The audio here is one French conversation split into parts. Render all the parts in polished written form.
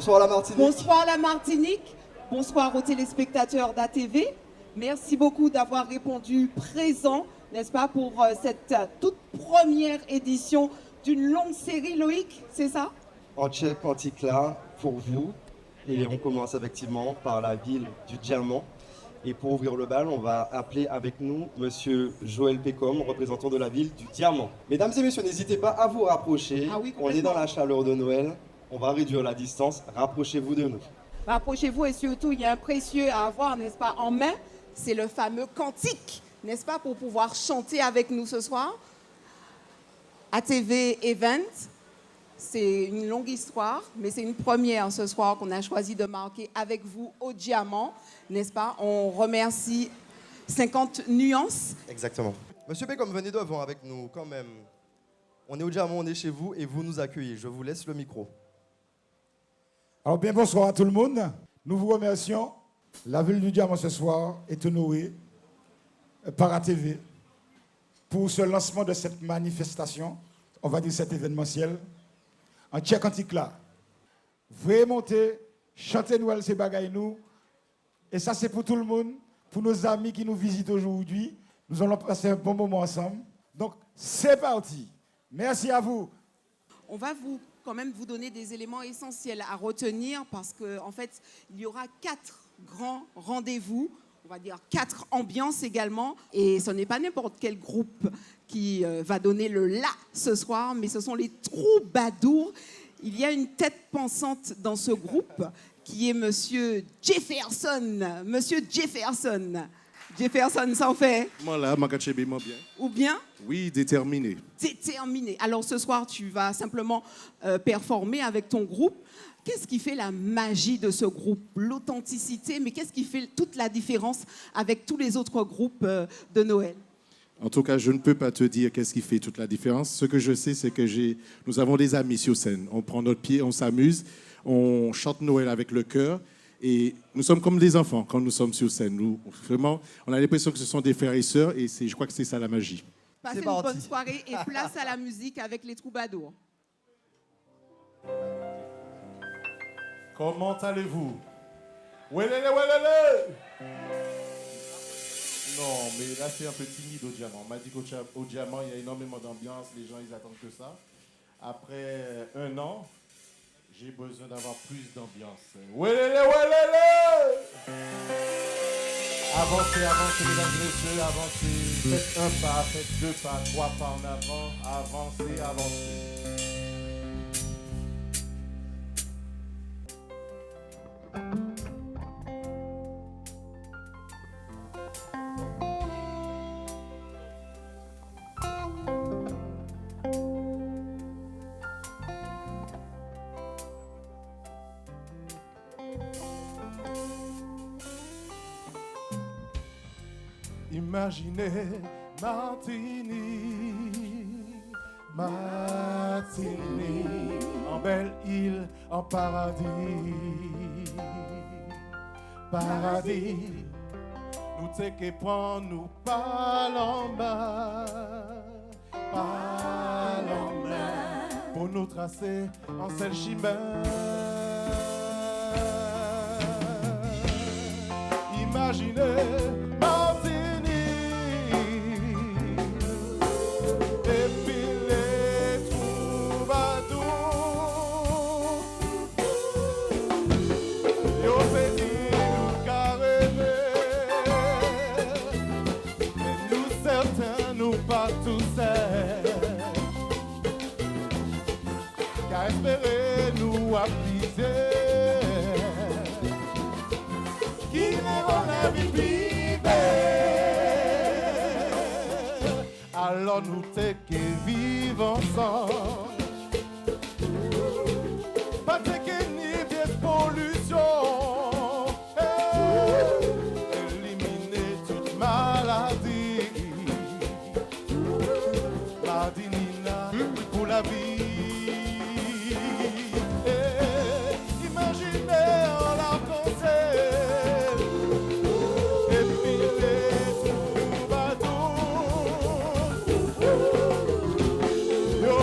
Bonsoir la Martinique. Bonsoir la Martinique. Bonsoir aux téléspectateurs d'ATV. Merci beaucoup d'avoir répondu présent, n'est-ce pas, pour cette toute première édition d'une longue série, Loïc, c'est ça? En check anti-cla pour vous. Et on commence effectivement par la ville du Diamant. Et pour ouvrir le bal, on va appeler avec nous Monsieur Joël Pécom, représentant de la ville du Diamant. Mesdames et messieurs, n'hésitez pas à vous rapprocher. Ah oui, on est dans la chaleur de Noël. On va réduire la distance. Rapprochez-vous de nous. Rapprochez-vous et surtout, il y a un précieux à avoir, n'est-ce pas, en main. C'est le fameux cantique, n'est-ce pas, pour pouvoir chanter avec nous ce soir. ATV Event, c'est une longue histoire, mais c'est une première ce soir qu'on a choisi de marquer avec vous au Diamant, n'est-ce pas? On remercie 50 nuances. Exactement. Monsieur Pécom, venez devant avec nous quand même. On est au Diamant, on est chez vous et vous nous accueillez. Je vous laisse le micro. Alors bien bonsoir à tout le monde. Nous vous remercions. La ville du Diamant ce soir est honorée par ATV pour ce lancement de cette manifestation, on va dire cet événementiel, en tchèque antique là. Veuillez monter, chanter Noël, c'est bagaille nous. Et ça c'est pour tout le monde, pour nos amis qui nous visitent aujourd'hui. Nous allons passer un bon moment ensemble. Donc c'est parti. Merci à vous. On va quand même vous donner des éléments essentiels à retenir parce qu'en fait, il y aura 4 grands rendez-vous, on va dire 4 ambiances également. Et ce n'est pas n'importe quel groupe qui va donner le la ce soir, mais ce sont les troubadours. Il y a une tête pensante dans ce groupe qui est Monsieur Jefferson. Monsieur Jefferson. Jefferson, ça en fait. Moi là, ma bien. Ou bien? Oui, déterminé. Déterminé. Alors ce soir, tu vas simplement performer avec ton groupe. Qu'est-ce qui fait la magie de ce groupe? L'authenticité, mais qu'est-ce qui fait toute la différence avec tous les autres groupes de Noël? En tout cas, je ne peux pas te dire qu'est-ce qui fait toute la différence. Ce que je sais, c'est que nous avons des amis sur scène. On prend notre pied, on s'amuse, on chante Noël avec le cœur. Et nous sommes comme des enfants quand nous sommes sur scène. Nous, vraiment, on a l'impression que ce sont des frères et sœurs et je crois que c'est ça la magie. Passez une bonne soirée et place à la musique avec les troubadours. Comment allez-vous? Ouelele. Non, mais là, c'est un peu timide au Diamant. On m'a dit qu'au Diamant, il y a énormément d'ambiance. Les gens, ils attendent que ça. Après 1 an, j'ai besoin d'avoir plus d'ambiance. Ouelele. Avancez, mesdames et messieurs, avancez. Faites 1 pas, faites 2 pas, 3 pas en avant. Avancez. Imaginez Martinique, en belle île, en paradis. Nous t'es que prendre nous pas en bas, pour nous tracer en seul chemin. Imaginez nous appliser qui n'est la vie privée. Alors nous t'es que vivons ensemble, pas de que ni de pollution, éliminer toute maladie, Madinina pour la vie. Yo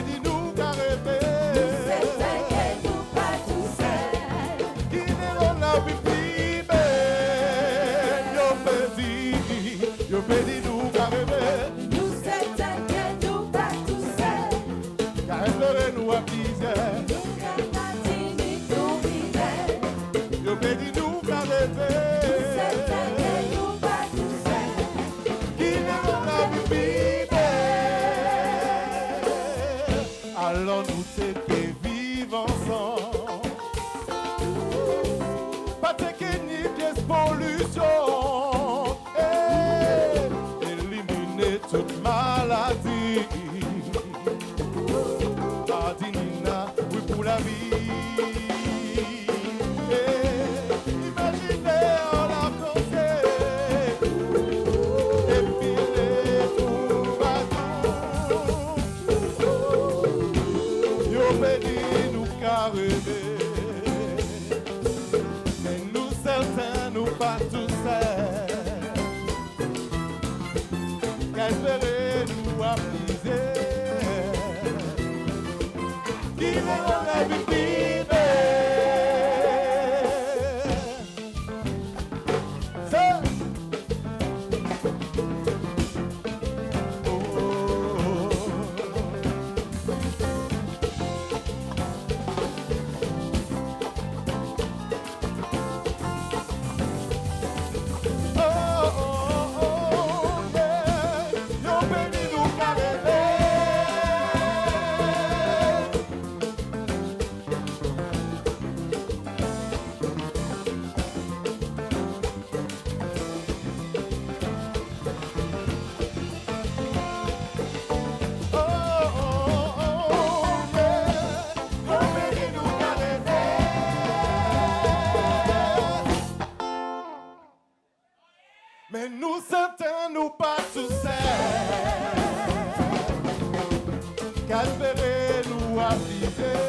bénis nous qu'à rêver. Nous certains que nous pas tout seuls. Qui n'est la vie plus belle. Yo bénis nous qu'à rêver. Nous certains que nous pas tout seuls. Qu'à rêver nous à misère. Nous qu'à tout vivre. Yo bénis nous qu'à rêver. Nous certains que nous pas tout seuls. Qui n'est la vie plus belle. Alors nous c'est que vivre ensemble. Pas de ni pièce pollution. Éliminer toute maladie. Adinina, oui pour la vie. Imaginez en la causer. Et puis les tout Yo bénis nous qu'à rêver. Mais nous certains nous pas tous seuls. Qu'espérer nous appriser. Qui n'est la vie plus belle. C'est Yo bénis nous qu'à rêver. Yo bénis nous qu'à rêver. Mais nous certains nous pas tous seuls. Qu'espérer nous appriser.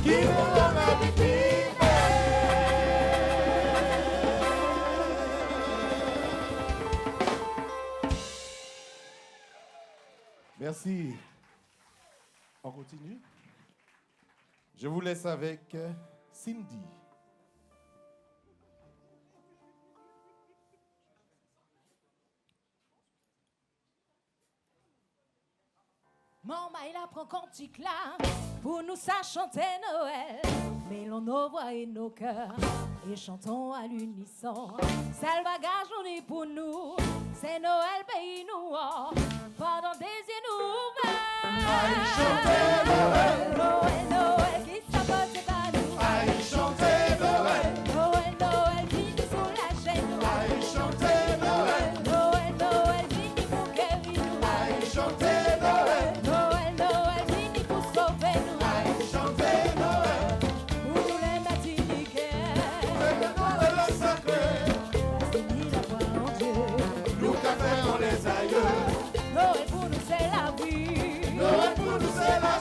Qui n'est la vie plus belle. Merci. On continue. Je vous laisse avec Cindy. Maman, il apprend cantique là, pour nous ça chanter Noël. Mêlons nos voix et nos cœurs, et chantons à l'unisson. C'est le bagage on est pour nous, c'est Noël pays nous, pendant des yeux nous ouverts. Aïe, chanter Noël. Noël, Noël, qui s'apporte pas nous. Aïe, chanter Noël. Noël, Noël, qui nous soulage nous. Aïe, chanter Noël. Noël, Noël, vini pour guérir nous. Aïe, chanter Noël. Noël, Noël, vini pour sauver nous. Aïe, chanter Noël. Pour nous les Martiniquais, C'est le Noël sacré. c'est ni la foi en Dieu. Nous qu'à faire on les aïeux. Noël pour nous c'est la vie. Noël pour nous c'est la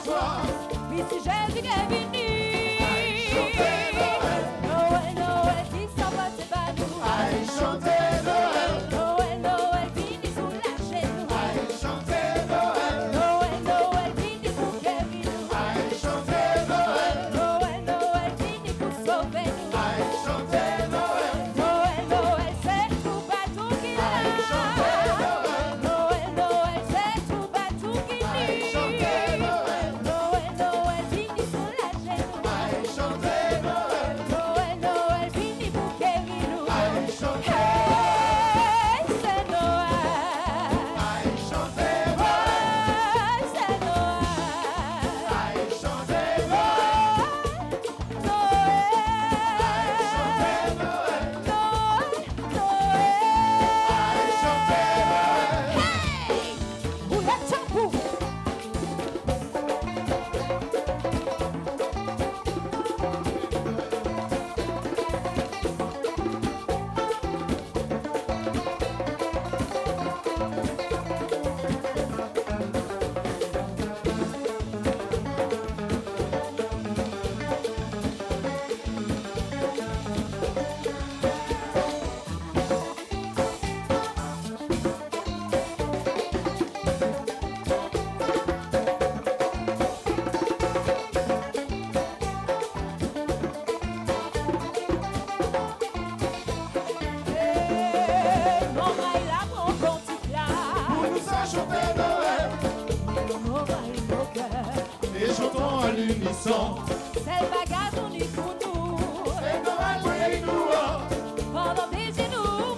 son. C'est le bagage on est pour nous. C'est Noël pour nous. Pendant des genoux.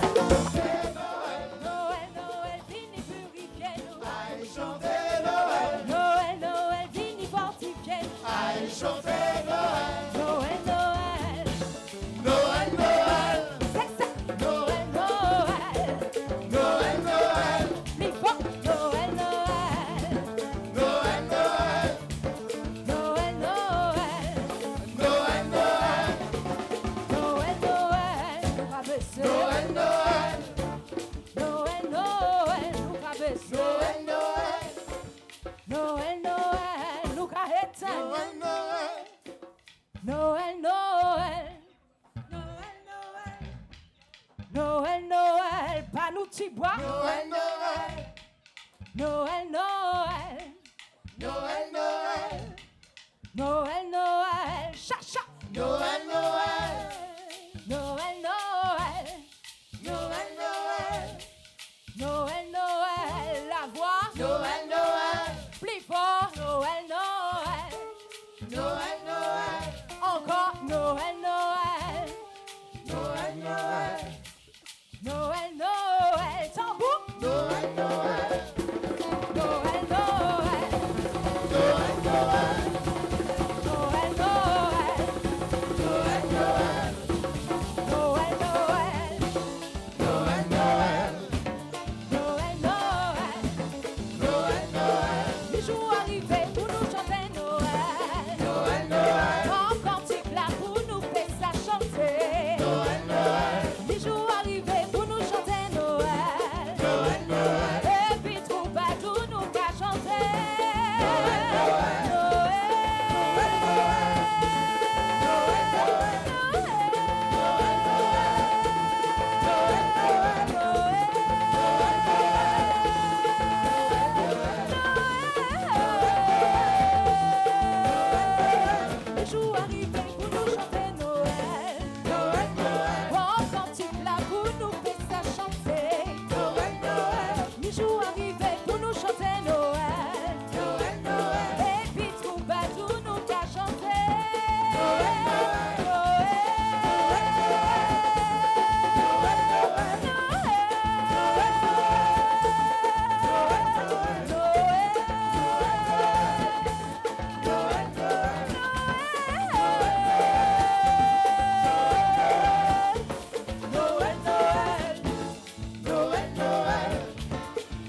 Chanter Noël. Noël, Noël, vini purifier nous. Aïe, chanter Noël. Noël, Noël, vini fortifier nous. Aïe, chanter Noël. Noël, Noël, Noël, Noël. c'est ça. Noël, Noël, Noël, Noël. plus fort. Noël, Noël, Noël, Noël. Noël, Noël, Noël, Noël. Noël, Noël, nous rabaisser. Noël, Noël. Noël, Noël, nous rabaisser. Noël, Noël. Noël, Noël, nous rabaisser. Noël, Noël. Noël, Noël, Noël, Noël, pas nous petits bois. Noël, Noël. Noël, Noël, Noël, Noël. Noël, Noël, chacha. Noël, Noël. Noël, Noël, Noël, Noël. Noël, Noël, la voix. Noël, Noël. Plus fort. Noël, Noël, Noël, Noël. encore. Noël, Noël, Noël, Noël. Noël, Noël, tambour. Noël, Noël. Noël, Noël, Noël, Noël. Noël, Noël, Noël, Noël. Noël, Noël, Noël, Noël. Noël, Noël. Noël, Noël. Les jours arrivés pour nous chanter Noël. Noël, Noël. En cantique là pour nous faire ça chanter. Noël, Noël. Les jours arrivés pour nous chanter Noël. Noël, Noël. Et puis troubadour nous qu'a chanter. Noël, Noël. Les jours arrivés pour nous chanter Noël. Noël, Noël. En cantique là pour nous faire ça chanter. Noël, Noël. Les jours arrivés pour nous chanter Noël. Noël, Noël. Et puis troubadour nous qu'a chanter. Noël, Noël, Noël.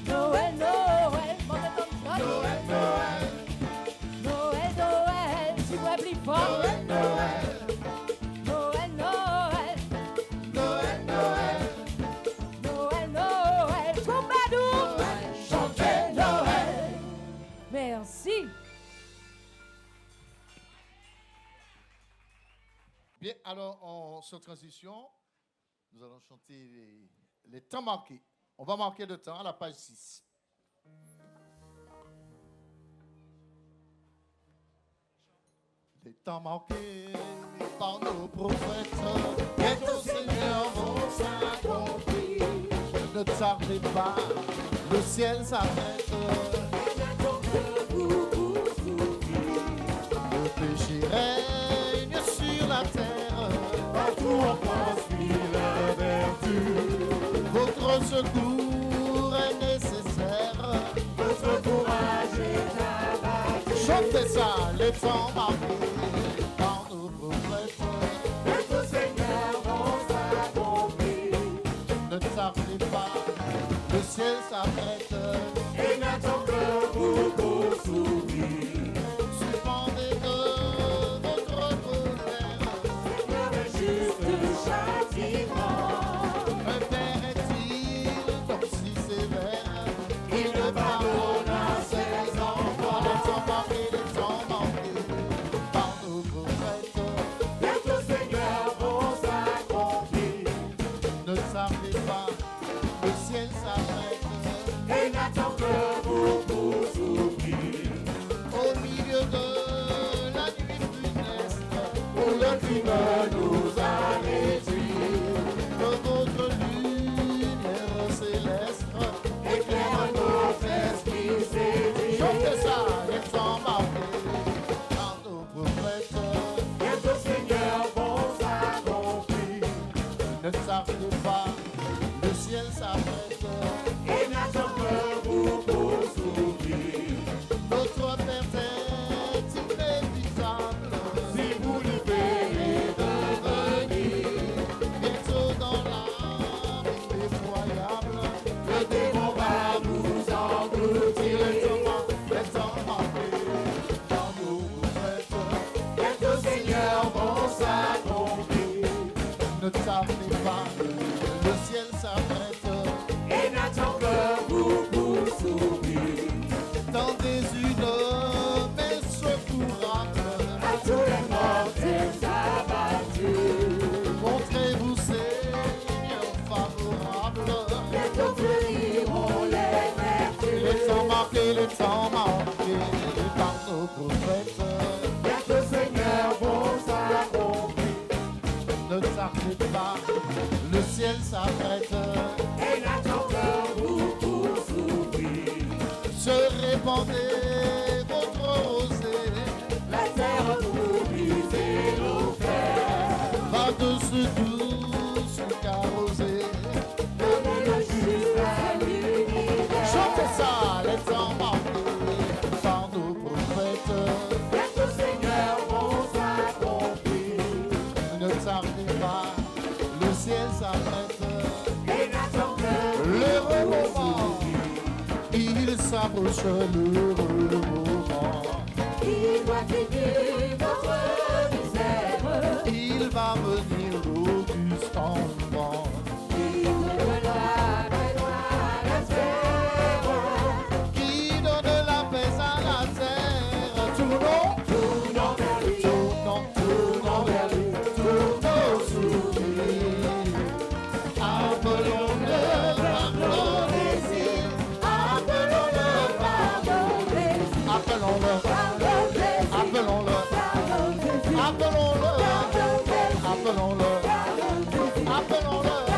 Noël, Noël, Noël, Noël, Noël, Noël, tu vois plus fort. Noël, Noël. Noël, Noël, Noël, Noël. Noël, Noël, troubadour, Chantez Noël. merci. Bien, alors, sur transition, nous allons chanter les temps marqués. On va marquer le temps à la page 6. Les temps marqués par nos prophètes, bientôt Seigneur vont s'accomplir. Ne tardez pas, le ciel s'arrête. Le péché règne sur la terre, partout on transpire la vertu. Votre secours est nécessaire, votre courage est abattu. Chantez ça, les temps marqués par nos prophètes. Bientôt Seigneur vont s'accomplir. Ne tardez pas, le ciel s'arrête et n'attend que vous pour s'ouvrir. Suspendez de votre colère, Seigneur est juste châtiment. Un père est-il donc si sévère, il ne pardonne à ses enfants. Les temps marqués par nos prophètes. Bientôt Seigneur vont le crime nous a réduits. Que votre lumière céleste éclaire notre esprit séduit. Chantez ça, les temps marqués par nos prophètes. Bientôt Seigneur vont s'accomplir. Ne tardez pas, le ciel s'arrête et n'attend que vous pour s'ouvrir. Notre Père est inévitable si vous libérez de venir. Bientôt dans l'âme effroyable, le démon va nous engloutir. Les temps marqués dans nos prophètes, bientôt Seigneur vont s'accomplir. Ne tardez pas, le ciel s'arrête et n'attend que vous pour s'ouvrir. Tendez une main secourable à tous les mortels abattus. Montrez-vous Seigneur favorable. Bientôt fleuriront les vertus. Les temps marqués par nos prophètes. Bientôt Seigneur vont s'accomplir. Ne tardez pas, le ciel s'arrête et n'attend que vous pour s'ouvrir. Se répandez votre rosée, la terre pour briser nos fers. Va de ce douce carrosée, donnez le juste à l'univers. Chantez ça, les temps marqués par nos prophètes. Bientôt Seigneur vont s'accomplir. Ne tardez pas, le ciel s'arrête et n'attend que l'heureux moment. Il s'approche l'heureux moment. Il va finir votre misère. Il va venir l'auguste enfant. Il donnera la paix à la terre. Qui donne la paix à la terre. Tournons vers lui. Tournons vers lui. Tournons sous lui. Appelons-le par nos désirs. Appelons-le par nos désirs. Appelons-le par nos désirs. Appelons-le. Appelons-le. Appelons-le.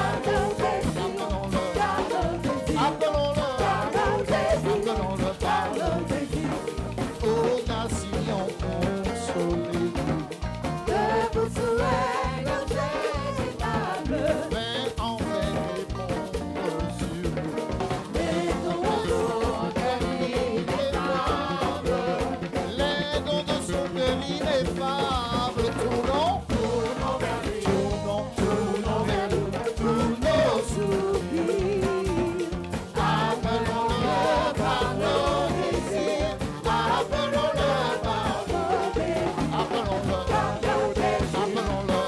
Appelons-le. Appelons-le par nos désirs. Ô nation, consolez-vous. De vous souhaiter notre équitable. Mais en fait répondre sur nous. Les dons de son cœur ineffable. Tournons vers lui. Tournons vers lui. Tournons sous lui. Appelons-le par nos désirs. Appelons-le par nos désirs. Appelons-le par nos désirs. Appelons-le.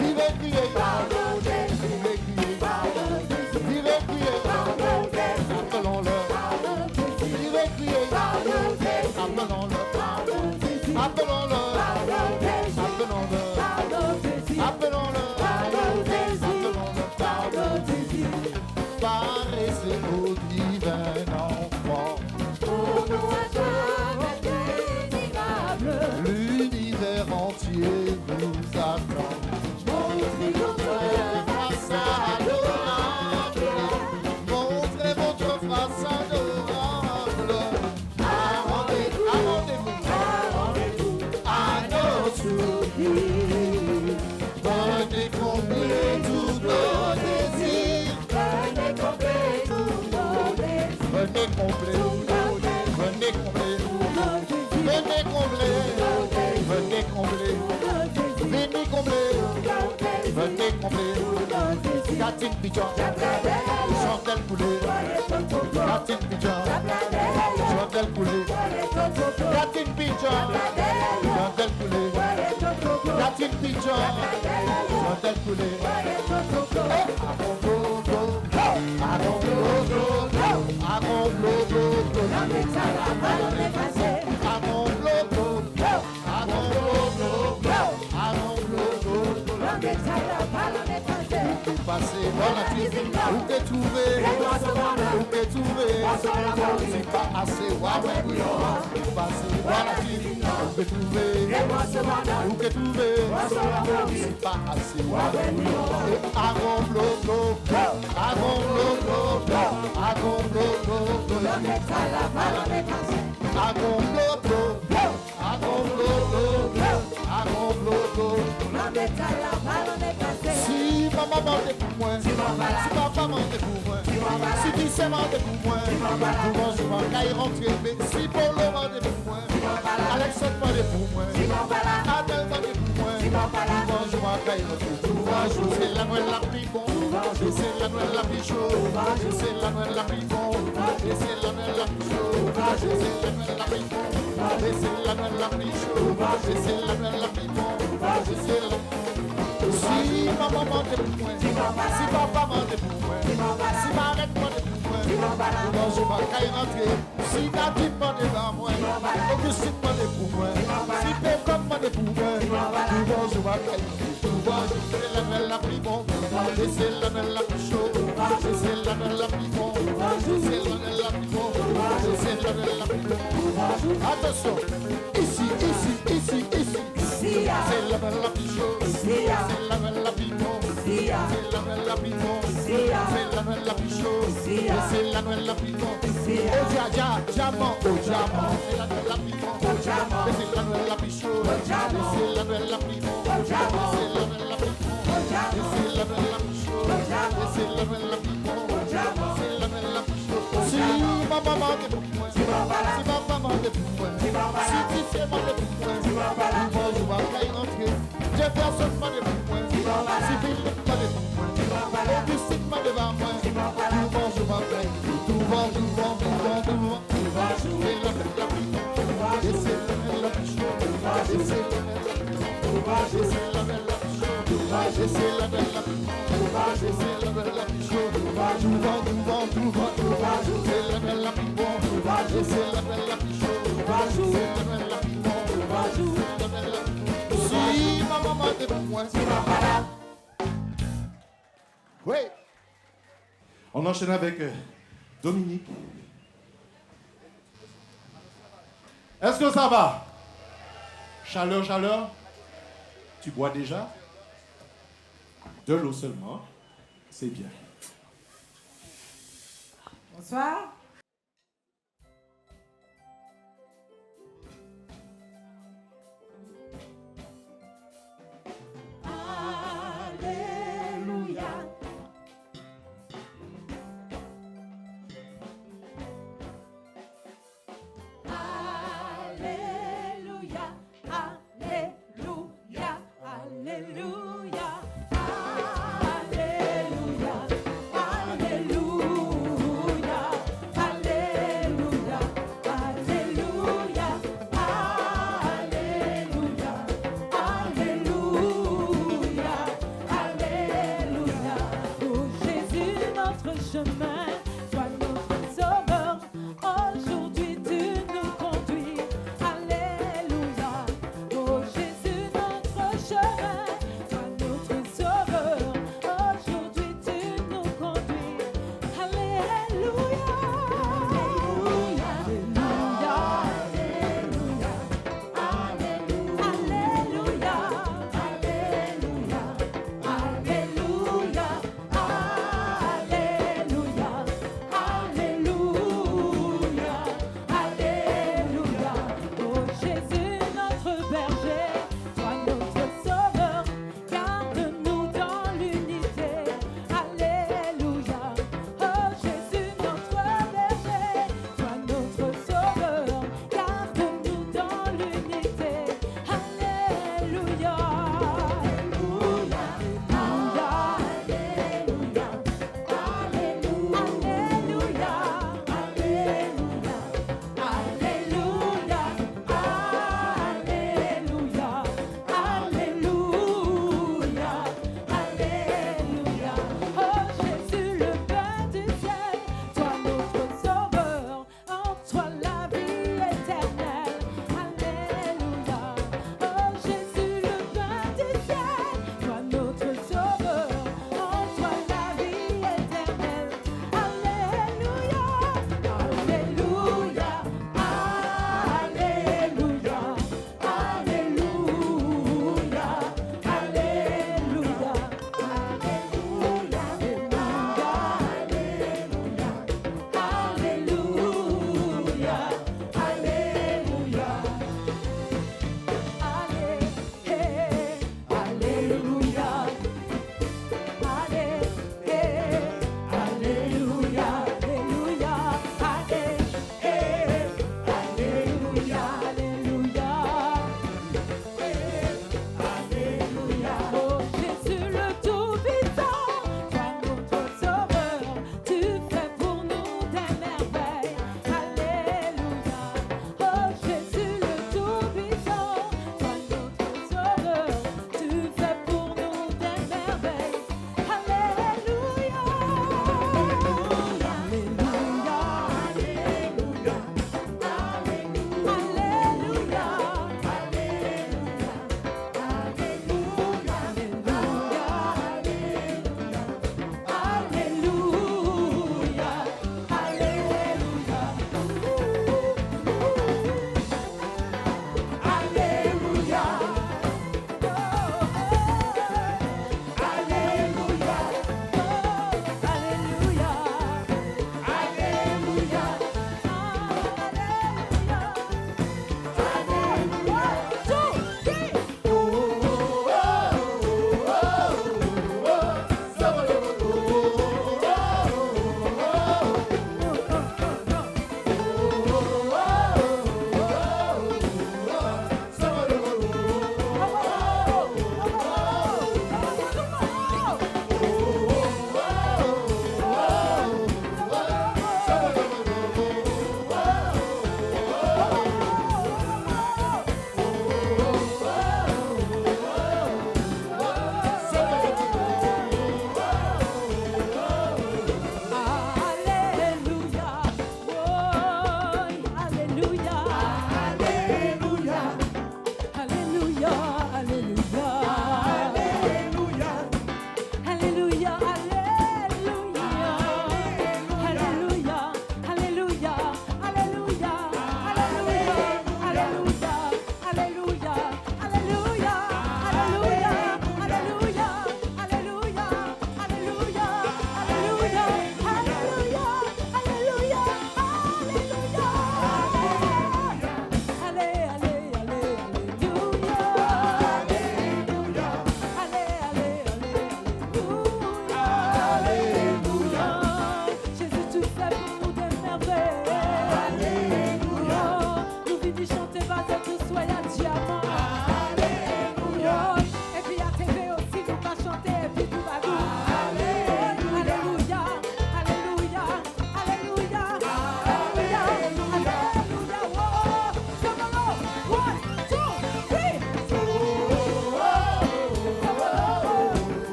Vivez crier par nos désirs. Vivez crier par nos désirs. Vivez crier par nos désirs. Appelons-le par nos désirs. Vivez crier par nos désirs. Appelons-le par nos désirs. Appelons-le par nos désirs. Appelons-le par nos désirs. Appelons-le par nos désirs. Appelons-le par nos désirs. Paraissez au divin enfant. Pour nous à jamais indéniable. L'univers entier nous attend. Montrez votre face adorable. Montrez votre face adorable. Arrendez-vous à nos soupirs. Venez combler tous nos désirs. Venez combler tous nos désirs. Venez combler nos désirs. Venez combler nos désirs. Venez combler nos désirs. Venez combler nos désirs. Venez combler nos désirs. Venez combler nos désirs. Catine Pigeon, Chantel Poulet, Catine Pigeon, Chantel Poulet, Catine Pigeon, Chantel Poulet, Catine Pigeon, Chantel Poulet. passé, voilà tu où que trouvé, où que trouvé, c'est pas assez, ouais, passé, voilà tu où que trouvé, où que trouvé, c'est pas assez, ouais, agon bloco, agon bloco, agon bloco, agon bloco, agon bloco, si maman mande pour moi, si papa mande pour moi, si tu sais mande pour moi, souvent je vais caille rentrer, mais si Polo mande pour moi, Alexandre mande pour moi, Adèle mande pour moi, souvent je vais caille rentrer, c'est la noël la plus bon, c'est la noël la plus chaude, c'est la noël la plus bon, c'est la noël la plus chaude, c'est la noël la plus bon, c'est la noël la plus chaude, c'est la noël la plus bon, c'est la si maman mande pour moi, si papa mande pour moi, si Marette mande pour moi, souvent je vais caille rentrer, si David mande pour moi, Augustine mande pour moi, si Pécom mande pour moi, souvent je vais caille rentrer, souvent c'est la noël la plus bonne, c'est la noël la plus chaude, c'est la noël la plus bonne, c'est la noël la plus bonne, c'est la noël la plus bonne. Attention, ici, c'est la noël la plus chaude, c'est la noël la plus bonne, c'est la noël la plus bonne, c'est la noël la plus chaude, c'est la noël la plus bonne. Au diamant, c'est la noël la plus bonne, c'est la noël la plus chaude, c'est la noël la plus bonne, c'est la noël la plus bonne, c'est la noël la plus chaude, c'est la noël la plus bonne, c'est la noël la plus chaude. Si maman mande pour moi, si papa mande pour moi, si tu sais mande pour moi, souvent je vais caille rentrer. Jefferson mande pour moi, si Philippe mande pour moi, Augustine mande pour moi, souvent je vais caille. Souvent, c'est la noël la plus bonne, et c'est la noël la plus chaude, et c'est la noël la plus bonne, et c'est la noël la plus chaude, et c'est la noël la plus bonne, et c'est la noël la plus chaude. Souvent, c'est la noël la plus bonne, et c'est la noël la plus chaude, c'est la noël la plus bonne, c'est la noël la plus bonne. Si maman mande pour moi, oui. On enchaîne avec Dominique. Est-ce que ça va? Chaleur. Tu bois déjà? De l'eau seulement. C'est bien. Bonsoir. Alléluia. Alléluia. Alléluia. Alléluia. Alléluia. Alléluia.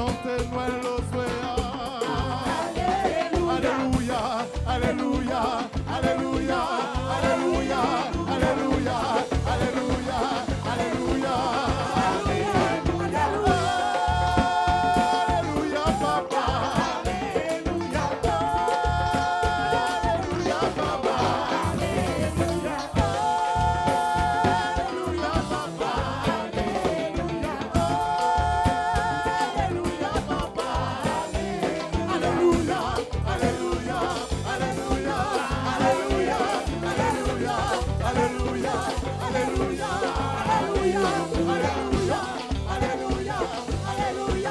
chanter Noël au soya. Alléluia, alléluia, alléluia, alléluia, alléluia, alléluia, alléluia. Alléluia, papa. Alléluia, papa. Alléluia, papa. Alléluia, papa. Alléluia, alléluia, alléluia, alléluia, alléluia, alléluia, alléluia, alléluia, alléluia, alléluia,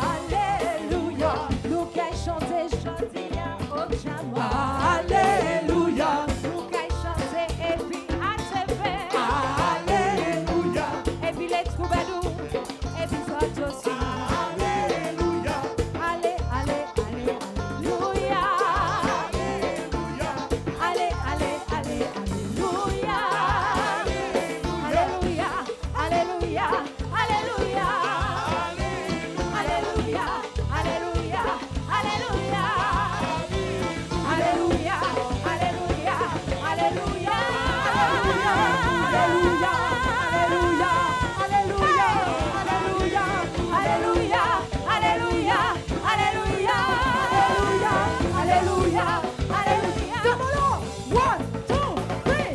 Alléluia, nous qu'aille chanter chantier au diamant. Alléluia, nous qu'aille chanter et puis à te faire. Alléluia, et puis les troubadours et puis toi aussi. Alléluia, allez, allez, allez, alléluia. Allez, allez, allez, alléluia. Alléluia, alléluia, alléluia. Alléluia, alléluia, alléluia. Alléluia, alléluia, alléluia. Alléluia, alléluia, alléluia, alléluia, alléluia, alléluia, alléluia, alléluia. One, two, three.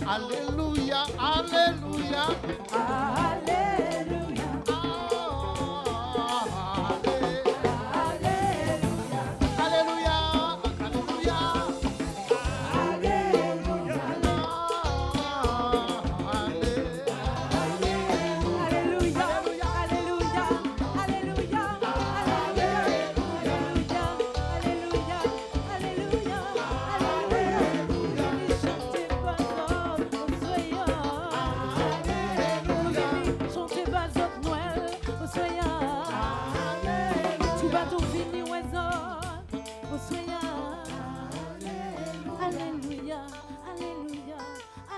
Alléluia, alléluia. Alléluia, Alléluia, alléluia.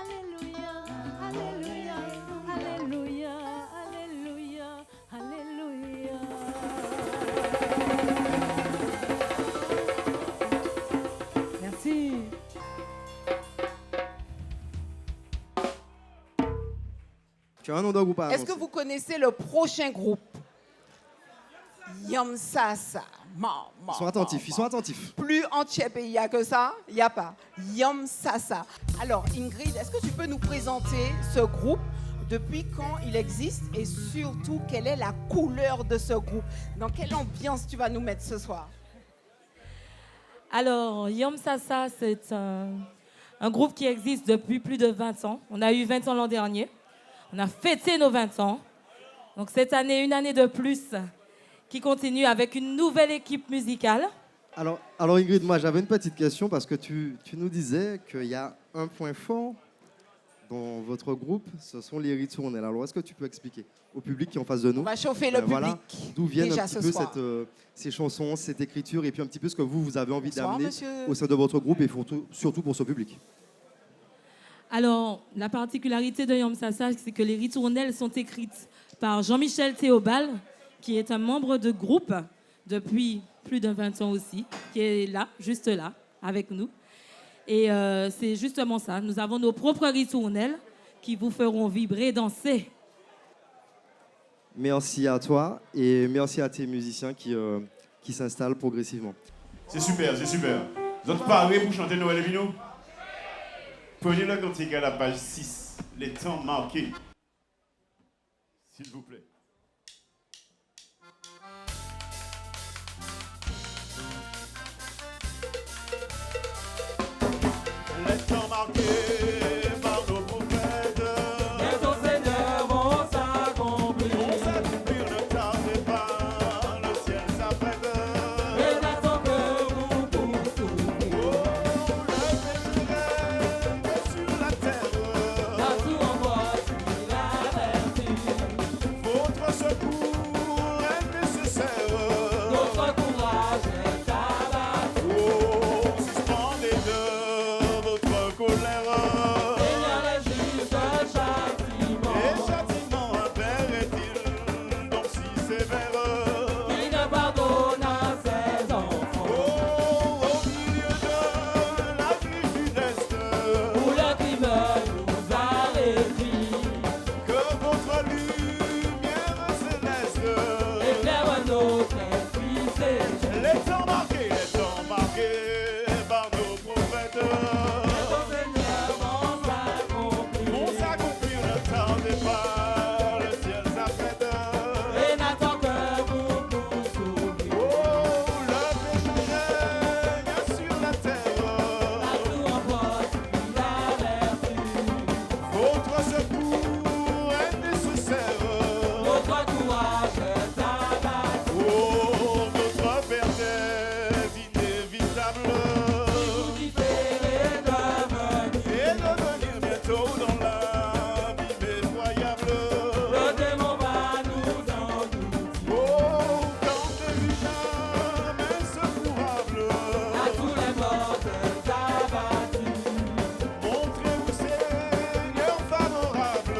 Alléluia, alléluia, alléluia, alléluia, alléluia, alléluia, alléluia. Merci. Tu as un nom d'un groupe à Est-ce que annoncer? vous connaissez le prochain groupe? Yom Sasa. Ils sont attentifs, ils sont attentifs. Plus entier pays, il n'y a que ça, il n'y a pas. Yom Sasa. Alors, Ingrid, est-ce que tu peux nous présenter ce groupe, depuis quand il existe et surtout, quelle est la couleur de ce groupe? Dans quelle ambiance tu vas nous mettre ce soir? Alors, Yom Sasa, c'est un groupe qui existe depuis plus de 20 ans. On a eu 20 ans l'an dernier. On a fêté nos 20 ans. Donc cette année, une année de plus qui continue avec une nouvelle équipe musicale. Alors Ingrid, moi j'avais une petite question parce que tu nous disais qu'il y a un point fort dans votre groupe, ce sont les ritournelles. Alors est-ce que tu peux expliquer au public qui est en face de nous? On va chauffer le public. Voilà, d'où viennent déjà un petit ce peu soir. ces chansons, cette écriture et puis un petit peu ce que vous avez envie Bonsoir, d'amener monsieur. au sein de votre groupe et surtout pour ce public. Alors, la particularité de Yom Sasa, c'est que les ritournelles sont écrites par Jean-Michel Théobald, qui est un membre de groupe depuis plus de 20 ans aussi, qui est là, juste là, avec nous. Et c'est justement ça. Nous avons nos propres ritournelles qui vous feront vibrer, danser. Merci à toi et merci à tes musiciens qui s'installent progressivement. C'est super, c'est super. Vous êtes parés pour chanter Noël et Vino? Prenez le cantique à la page 6, les temps marqués. S'il vous plaît. Les temps marqués par nos prophètes. Et ton Seigneur vont s'accomplir. On s'accomplir, ne tardez pas, le ciel s'apprête. Et n'attends que vous pour s'ouvrir. Sur la terre, Partout en voie, tu la vertu. votre secours est nécessaire. Notre courage est abattu. Oh, suspendez de votre colère. Seigneur, les juges châtiment. Et châtiment impère-est-il donc si sévère? Il ne pardonne à ses enfants. Oh, au milieu de la crise funeste, Où le crime nous a réduits. que votre lumière céleste Éclaire notre esprit séché. les temps marqués par nos prophètes. Ton Seigneur vont s'accomplir. On s'accomplir, ne tardez pas, le ciel s'apprête. Et n'attend que vous pour s'ouvrir. Oh, le péché règne sur la terre. Partout en voie, tu la vertu. Votre secours est nécessaire. Notre courage est abattu. Oh, notre perte est inévitable. Vous différez de venir. Et de venir bientôt dans l'abîme effroyable. Le démon va nous engloutir. Oh, quand Jésus jamais secourable. À tous les portes abattues. Montrez-vous Seigneur favorable.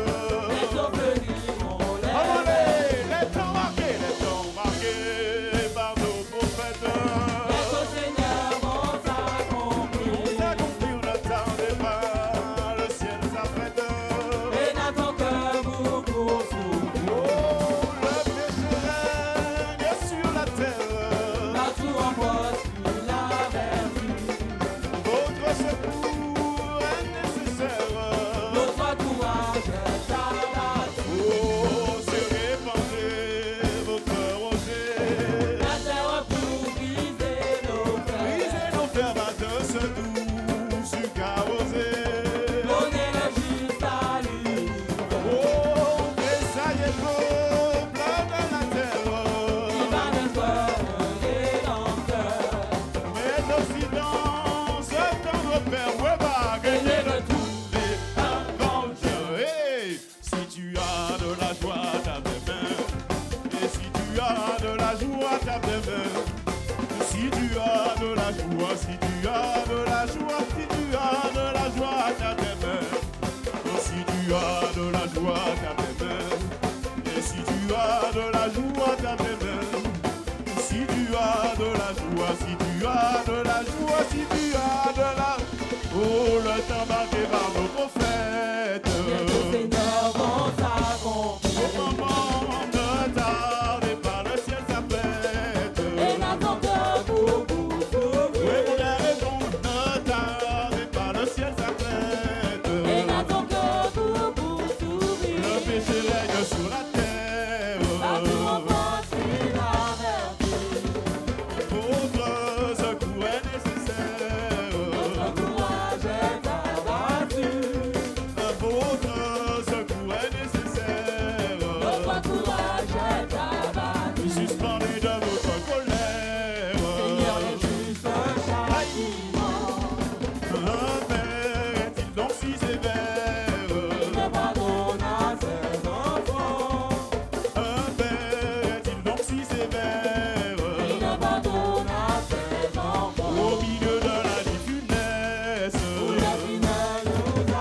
Les souvenirs vont les Allez, les temps marqués par nos prophètes. Ton Seigneur vont s'accomplir. On s'accomplir, ne tardez pas, le ciel s'apprête. Et n'attend que vous pour s'ouvrir. Oh, le péché règne sur la terre. Partout en voie, tu la vertu. Votre secours est nécessaire. Notre courage est abattu. Oh, se répandez votre rosée. La terre pour briser nos cœurs. Brisez nos fermes de ce doux sucre arrosé. Donnez le juste à l'univers. Oh, tressaillez peuple de la terre. Il va naître un rédempteur. Mais l'Occident, ce tendre père, ouais, va gagner le tout des aventures. Hey, si tu as de la joie, tape des mains. Et si tu as de la joie, tape des mains. Si tu as de la joie, si tu as de la joie, si tu as de la joie, tape des mains. Si tu as de la joie, tape des mains. Et si tu as de la joie, tape des mains. Si tu as de la joie, si tu as de la joie, si tu as de la... Oh, le temps marqué par nos prophètes. Ton Seigneur vont s'accomplir. Oh, maman, ne tardez pas, le ciel s'apprête. Et n'attend que vous pour Oui, s'ouvrir. vous avez raison, ne tardez pas, le ciel s'apprête. Et n'attend que vous pour s'ouvrir. Le péché règne sur la terre. Partout en voie, tu la vertu. Votre secours est nécessaire. Notre courage est abattu. Votre secours est nécessaire. Notre courage est abattu. Suspendu de votre colère. Seigneur, les justes châtiments. Un père est-il donc si sévère? Il ne pardonne à ses enfants. Un père est-il donc si sévère? Il ne pardonne à ses enfants. Au milieu de la vie funeste, Où le crime nous a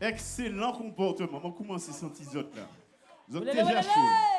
Excellent comportement. On commence à sentir autres là. Vous êtes Olé, déjà olé, chaud.